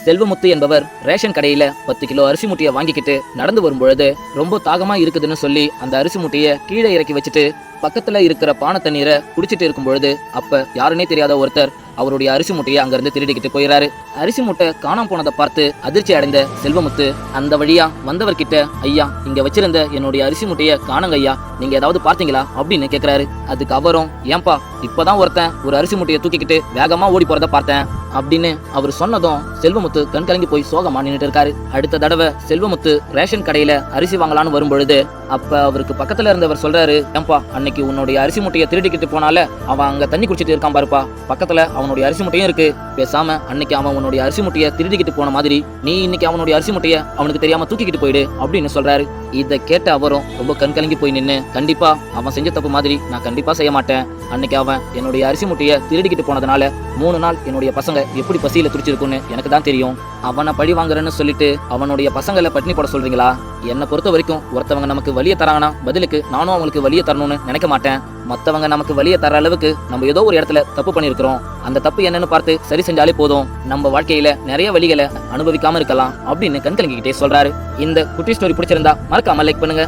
செல்வமுத்து என்பவர் ரேஷன் கடையில 10 கிலோ அரிசி மூட்டையை வாங்கிக்கிட்டு நடந்து வரும்பொழுது ரொம்ப தாகமா இருக்குதுன்னு சொல்லி அந்த அரிசி மூட்டையை கீழே இறக்கி வச்சுட்டு பக்கத்துல இருக்கிற பானை தண்ணீரை குடிச்சிட்டு இருக்கும் பொழுது அப்ப யாருன்னே தெரியாத ஒருத்தர் அவருடைய அரிசி மூட்டையை அங்கிருந்து திருடிக்கிட்டு போயிறாரு. அரிசி மூட்டை காணாம போனதை பார்த்து அதிர்ச்சி அடைந்த செல்வமுத்து அந்த வழியா வந்தவர்கிட்ட, ஐயா, இங்க வச்சிருந்த என்னுடைய அரிசி மூட்டையை காணுங்க ஐயா, நீங்க ஏதாவது பார்த்தீங்களா அப்படின்னு கேக்குறாரு. அதுக்கு அவரும், ஏன்பா, இப்பதான் ஒருத்தன் ஒரு அரிசி மூட்டையை தூக்கிக்கிட்டு வேகமா ஓடி போறத பார்த்தேன் அப்படின்னு அவர் சொன்னதும் செல்வமுத்து கண் கலங்கி போய் சோகமா நின்னுட்டு இருக்காரு. அடுத்த தடவை செல்வமுத்து ரேஷன் கடையில அரிசி வாங்கலான்னு வரும்பொழுது அப்ப அவருக்கு பக்கத்துல இருந்தவர் சொல்றாரு, ஏன்பா, அன்னைக்கு உன்னுடைய அரிசி மூட்டையை திருடிக்கிட்டு போனால அவன் அங்க தண்ணி குடிச்சிட்டு இருக்கான் பாருப்பா, பக்கத்துல அவனுடைய அரிசி மூட்டையும் இருக்கு. பேசாம அன்னைக்கு அவன் உன்னுடைய அரிசி மூட்டையை திருடிக்கிட்டு போன மாதிரி நீ இன்னைக்கு அவனுடைய அரிசி மூட்டையை அவனுக்கு தெரியாம தூக்கிக்கிட்டு போயிடு அப்படின்னு சொல்றாரு. இதை கேட்ட அவரும் ரொம்ப கண் கலங்கி போய் நின்னு, கண்டிப்பா அவன் செஞ்ச தப்பு மாதிரி நான் கண்டிப்பா செய்ய மாட்டேன். அன்னைக்கு அவன் என்னுடைய அரிசி மூட்டையை திருடிக்கிட்டு போனதுனால 3 நாள் என்னுடைய பசங்க எப்படி பசியில துடிச்சிருக்குன்னு எனக்கு தான் தெரியும். அவனை பழி வாங்குறேன்னு சொல்லிட்டு அவனுடைய பசங்களை பட்டினி போட சொல்றீங்களா? என்னை பொறுத்த வரைக்கும் ஒருத்தவங்க நமக்கு வலிய தராங்கன்னா பதிலுக்கு நானும் அவங்களுக்கு வலிய தரணும்னு நினைக்க மாட்டேன். மற்றவங்க நமக்கு வலிய தர அளவுக்கு நம்ம ஏதோ ஒரு இடத்துல தப்பு பண்ணியிருக்கிறோம். அந்த தப்பு என்னன்னு பார்த்து சரி செஞ்சாலே போதும். நம்ம வாழ்க்கையில நிறைய வழிகளை அனுபவிக்காம இருக்கலாம் அப்படின்னு கண் கலங்கிக்கிட்டே சொல்றாரு. இந்த குட்டி ஸ்டோரி பிடிச்சிருந்தா மறக்காம லைக் பண்ணுங்க.